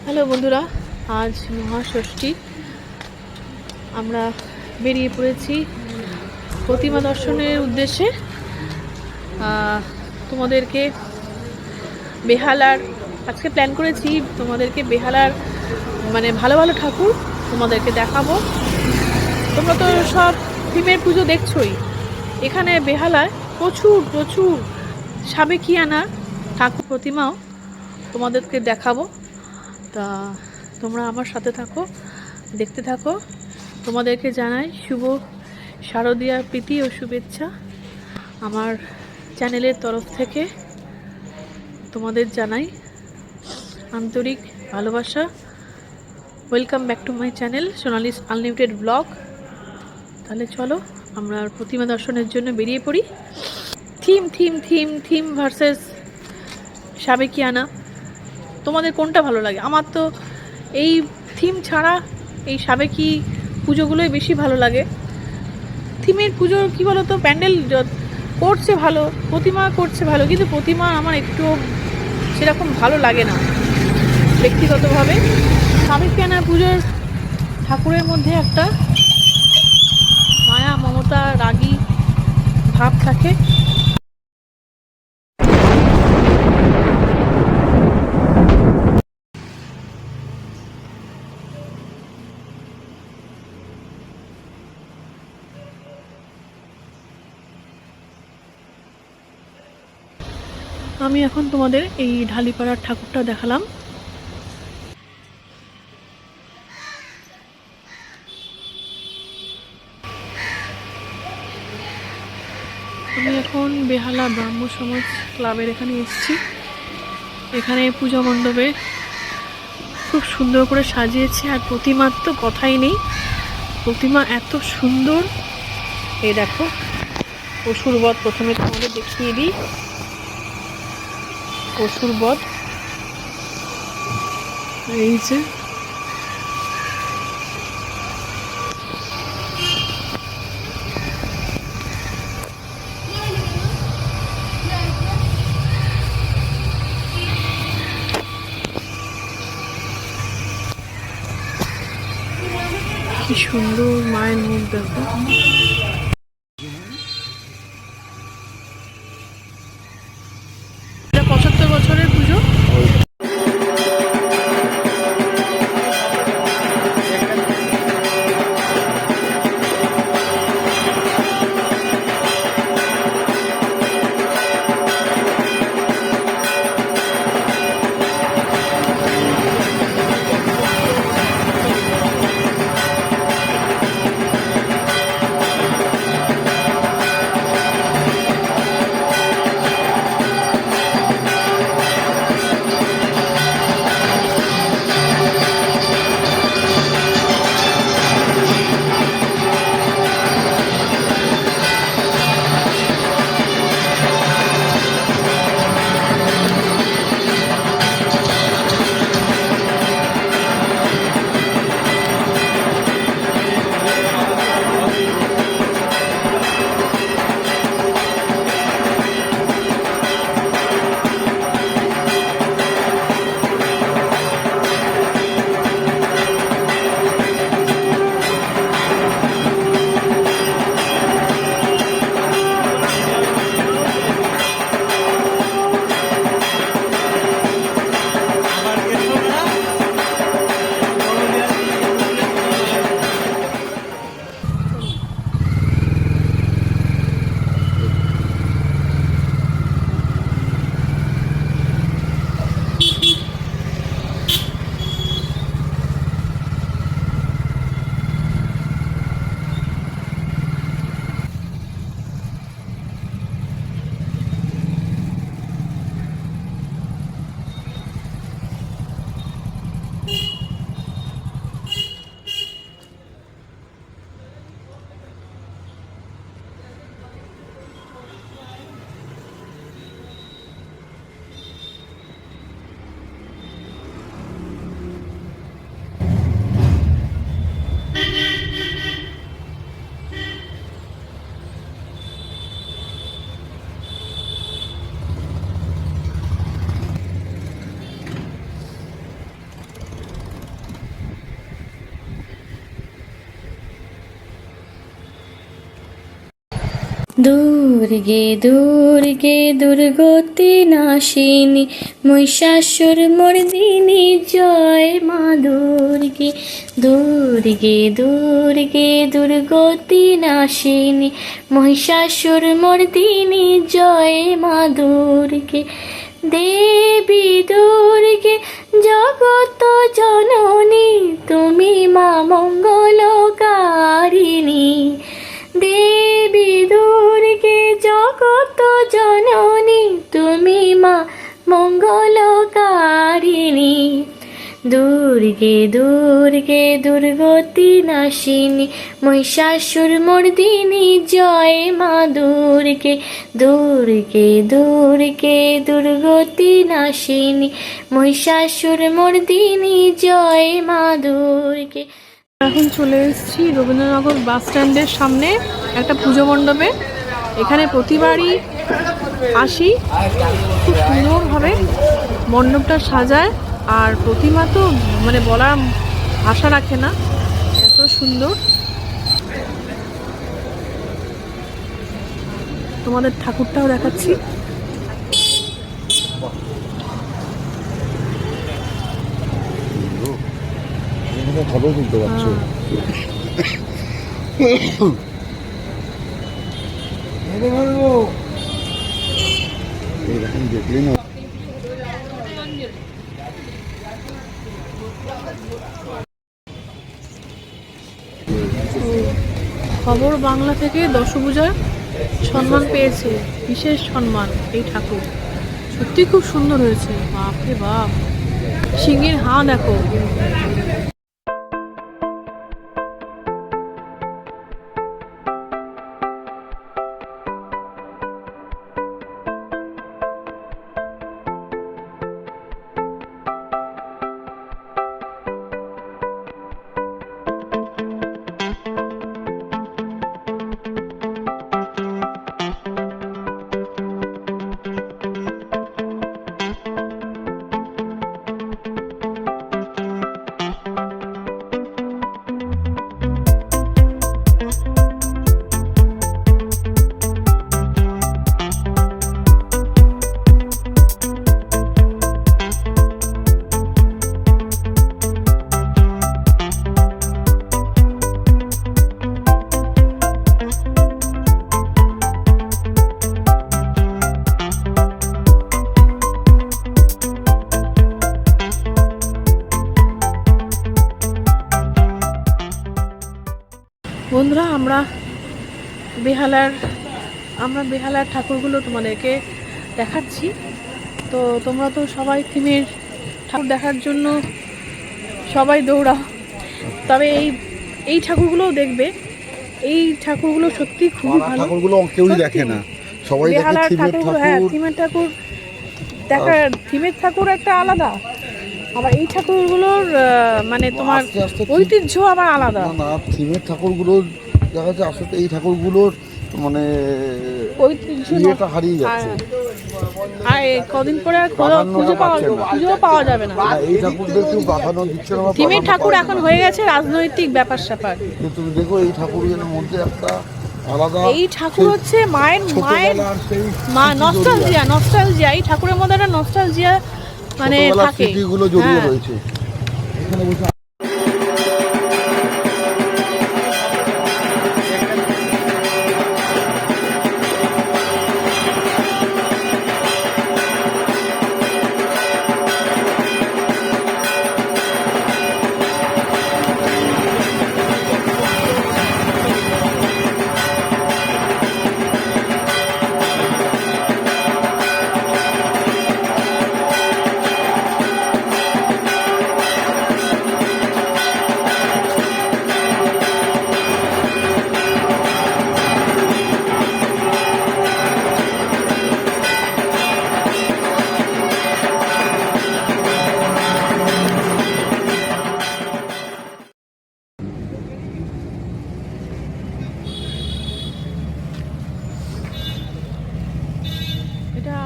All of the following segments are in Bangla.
হ্যালো বন্ধুরা, আজ মহাষষ্ঠী। আমরা বেরিয়ে পড়েছি প্রতিমা দর্শনের উদ্দেশ্যে। তোমাদেরকে বেহালার আজকে প্ল্যান করেছি, তোমাদেরকে বেহালার মানে ভালো ভালো ঠাকুর তোমাদেরকে দেখাবো। তোমরা তো সব থিমের পুজো দেখছোই। এখানে বেহালায় প্রচুর প্রচুর সাবেকিয়ানা ঠাকুর প্রতিমাও তোমাদেরকে দেখাবো। তা তোমরা আমার সাথে থাকো, দেখতে থাকো। তোমাদেরকে জানাই শুভ শারদীয়ার প্রীতি ও শুভেচ্ছা। আমার চ্যানেলের তরফ থেকে তোমাদের জানাই আন্তরিক ভালোবাসা। Welcome back to my channel Sonali's unlimited blog. তাহলে চলো আমরা প্রতিমা দর্শনের জন্য বেরিয়ে পড়ি। Theme theme theme theme versus সাবেকিয়ানা, তোমাদের কোনটা ভালো লাগে? আমার তো এই থিম ছাড়া এই সাবেকি পুজোগুলোই বেশি ভালো লাগে। থিমের পুজো কী বলো তো, প্যান্ডেল করছে ভালো, প্রতিমা করছে ভালো, কিন্তু প্রতিমা আমার একটু সেরকম ভালো লাগে না ব্যক্তিগতভাবে। সাবেকিয়ানা পুজোর ঠাকুরের মধ্যে একটা মায়া মমতা রাগী ভাব থাকে। আমি এখন তোমাদের এই ঢালিপাড়ার ঠাকুরটা দেখালাম। আমি এখন বেহালা ব্রাহ্ম সমাজ ক্লাবের এখানে এসেছি। এখানে পূজা মণ্ডপে খুব সুন্দর করে সাজিয়েছে, আর প্রতিমার তো কথাই নেই। প্রতিমা এত সুন্দর। এই দেখো অসুর বধ, প্রথমে তোমাদের দেখিয়ে দিই। অসুর বধ এই যে, কি সুন্দর মায়ের মুখ দেখো। এটা 75 বছরের পুজো। দুর্গে দুর্গে দুর্গতি নাশিনী মহিষাসুর মর্দিনী জয় মা দুর্গে। দুর্গে দুর্গে দুর্গতি নাশিনী মহিষাসুর মর্দিনী জয় মা দুর্গে। দেবী দুর্গে জগত জননী তুমি মা মঙ্গলকারিণী। দেবী দুর্গে জগত জননী তুমি মা মঙ্গলকারিণী। দুর্গে দুর্গে দুর্গতি নাশিনী মহিষাসুর মর্দিনী জয় মা দুর্গে। দুর্গে দুর্গে দুর্গতি নাশিনী মহিষাসুর মর্দিনী জয় মা দুর্গে। এখন চলে এসেছি রবীন্দ্রনগর বাস স্ট্যান্ডের সামনে একটা পুজো মণ্ডপে। এখানে প্রতিবারই আসি, খুব সুন্দরভাবে মণ্ডপটা সাজায়, আর প্রতিমা তো মানে বলার ভাষা রাখে না, এত সুন্দর। তোমাদের ঠাকুরটাও দেখাচ্ছি। খবর তুলতে পারছো এরকম দেখলে না। খবর বাংলা থেকে দশভূজা সম্মান পেয়েছে, বিশেষ সম্মান এই ঠাকুর। সত্যি খুব সুন্দর হয়েছে, বাপরে বাপ, সিংহের হাঁ দেখো। বন্ধুরা, আমরা বেহালার ঠাকুরগুলো তোমাদেরকে দেখাচ্ছি। তো তোমরা তো সবাই থিমের ঠাকুর দেখার জন্য সবাই দৌড়াও, তবে এই ঠাকুরগুলোও দেখবে। এই ঠাকুরগুলো সত্যি খুবই ভালো। ঠাকুরগুলো কেউই দেখে না, সবাই দেখে থিমের ঠাকুর। হ্যাঁ, থিমের ঠাকুর দেখা, থিমের ঠাকুর একটা আলাদা, আবার এই ঠাকুরগুলোর মানে তোমার ঐতিহ্য আবার আলাদা। না, থিমের ঠাকুরগুলো দেখা যাচ্ছে আসলে এই ঠাকুরগুলোর মানে ঐতিহ্যটা হারিয়ে যাচ্ছে। আর কদিন পরে খুঁজেও পাওয়া যাবে না। এই ঠাকুরদের কেউ বাঁধানো দিচ্ছে না। থিমের ঠাকুর এখন হয়ে গেছে রাজনৈতিক ব্যাপার স্যাপার। তুমি দেখো এই ঠাকুরের মধ্যে একটা আলাদা, এই ঠাকুর হচ্ছে মায়ের নস্টালজিয়া। এই ঠাকুরের মধ্যে একটা নস্টালজিয়া মানে থাকে, স্মৃতিগুলো জড়িয়ে রয়েছে। এখানে বসে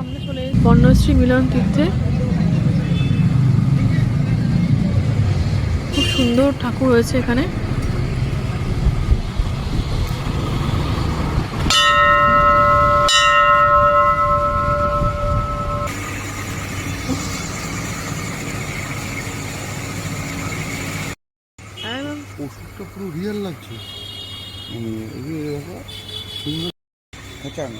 আমরা চলে বর্ণশ্রী মিলন তীর্থে। খুব সুন্দর ঠাকুর হয়েছে এখানে। ওষুধটা পুরো রিয়েল লাগছে, মানে এই যে দেখো সুন্দর খাঁচান।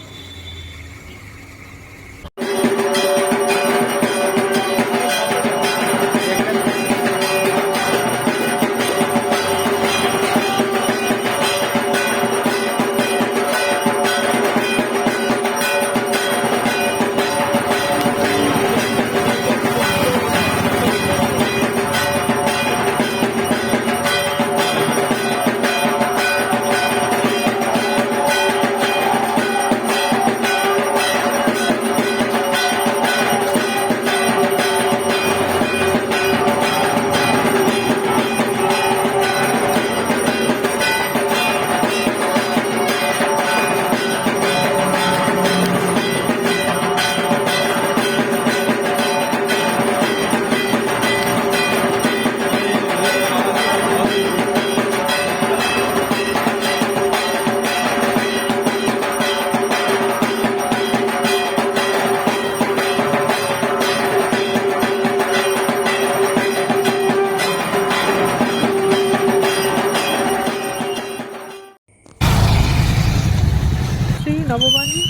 শ্রী নববাণী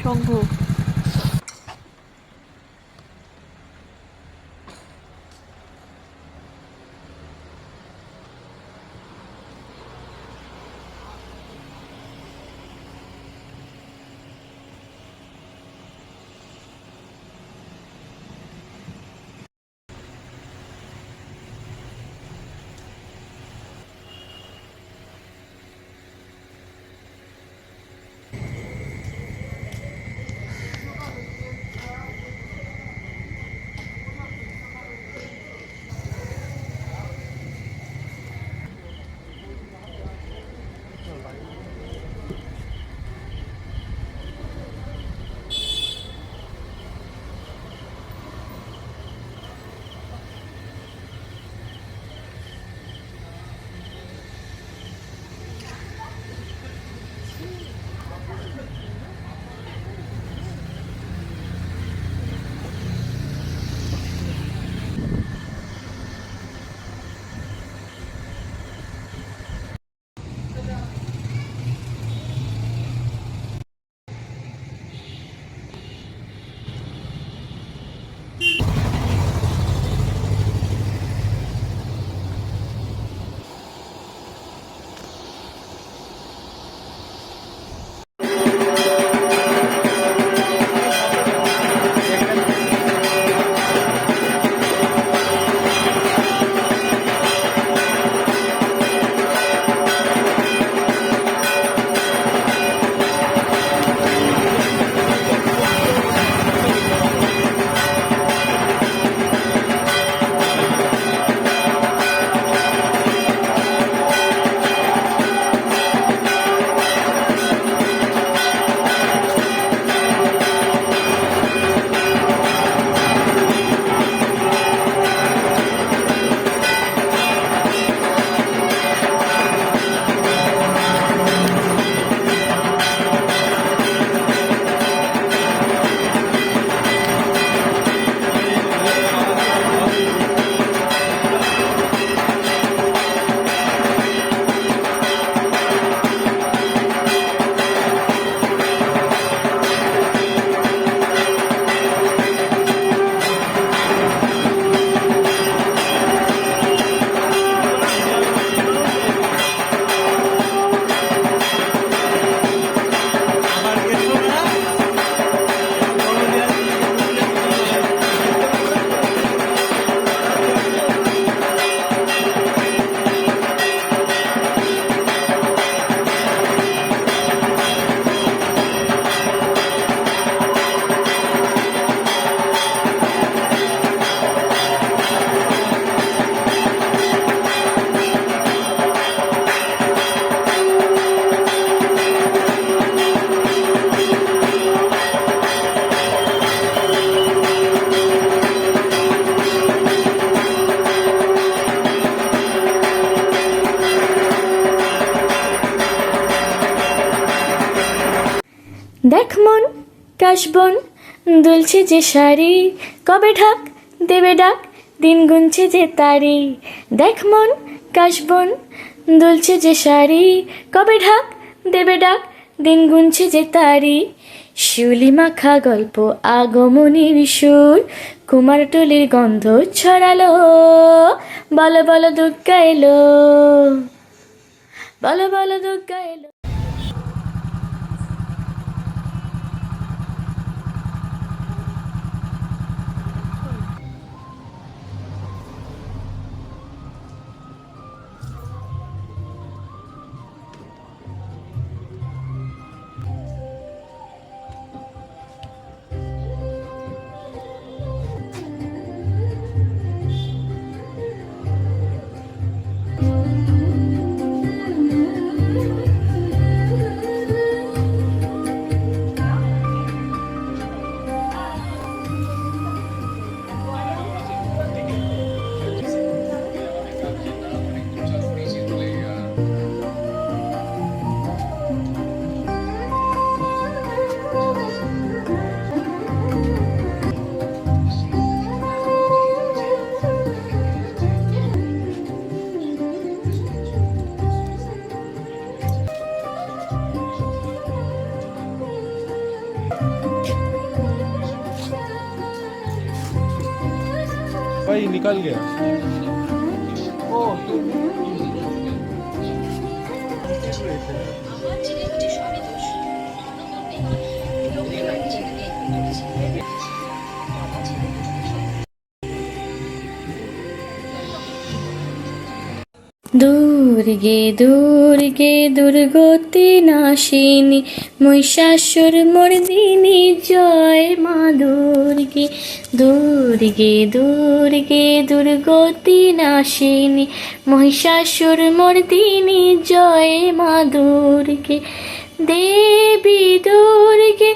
সংঘ। দেখ মন কাশবন দুলছে যে শাড়ি, কবে ঢাক দেবে ডাক দিন গুনছে যে তারি। দেখ মন কাশবন দুলছে যে শাড়ি, কবে ঢাক দেবে ডাক, দিন গুনছে যে তারি। শিউলি মাখা গল্প আগমনীর সুর, কুমারটুলির গন্ধ ছড়ালো, বলো বলো দুর্গা এলো, বলো বলো দুর্গা এলো। भाई निकल गया। দুর্গে দুর্গে দুর্গতি নাশিনী, মহিষাসুর মর্দিনী জয় মা দুর্গে। দুর্গে দুর্গে দুর্গতি নাশিনী, মহিষাসুর মর্দিনী জয় মা দুর্গে। দেবী দুর্গে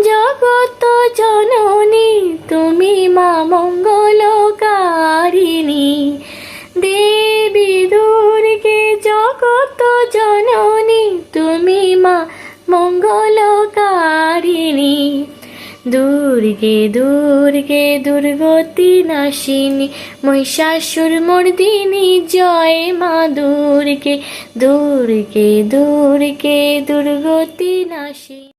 জগত জননী, তুমি মা মঙ্গলকারিণী। দেবী দুর্গে জগত জননী, তুমি মা মঙ্গলকারিণী। দুর্গে দুর্গে দুর্গতি নাশিনী, মহিষাসুর মর্দিনী জয় মা দুর্গে। দুর্গে দুর্গে দুর্গতি নাশিনী।